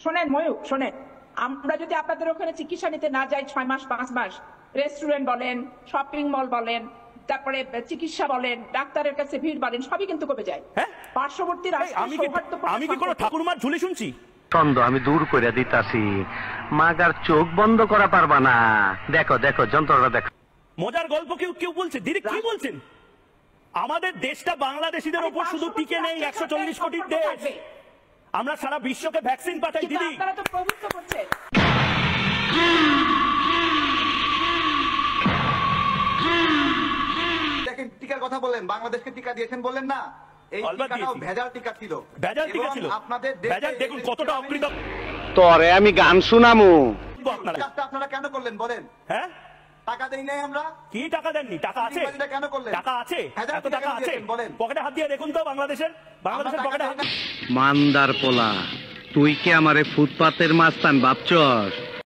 শোনেন ময়ূক, শোনেন, আমরা যদি আপনাদের ওখানে চিকিৎসা নিতে না যাই 6 মাস 5 মাস, রেস্টুরেন্ট বলেন, শপিং মল বলেন, তারপরে চিকিৎসা বলেন, ডাক্তারের কাছে ভিড় বলেন, সবই কিন্তু কমে যায়। পার্শ্ববর্তী আমি কি কোনো ঠাকুরমার ঝুলি শুনছি? ছন্দ আমি দূর করে দিতাছি, মাগার চোখ বন্ধ করা পারবা না। দেখো দেখো যন্ত্রটা দেখো। মজার গল্প কেউ কেউ বলছে। দিদি কি বলছেন? আমাদের দেশটা বাংলাদেশিদের উপর শুধু টিকে নেই, 140 কোটির দেশ। আমরা সারা বিশ্বকে ভ্যাকসিন পাঠাই দিদি। আপনারা তো প্রভুত্ব করছেন। দেখেন টিকার কথা বললেন, বাংলাদেশকে টিকা দিয়েছেন বললেন না, এই টিকাটাও ভেজাল টিকা ছিল। ভেজাল টিকা ছিল আপনাদের ভেজাল। দেখুন কতটা অকৃত। তোরে আমি গান শুনামু। আপনারা কেন করলেন বলেন? হ্যাঁ, টাকা দেই নাই আমরা। কি টাকা দেননি? টাকা আছে। কেন করলেন? টাকা আছে, ভেজাল এত টাকা আছে। বলেন, পকেটে হাত দিয়ে দেখুন তো বাংলাদেশের পকেটে হাত। মান্দার পোলা, তুই কি আমারে ফুটপাতের মাস্তান ভাবছস?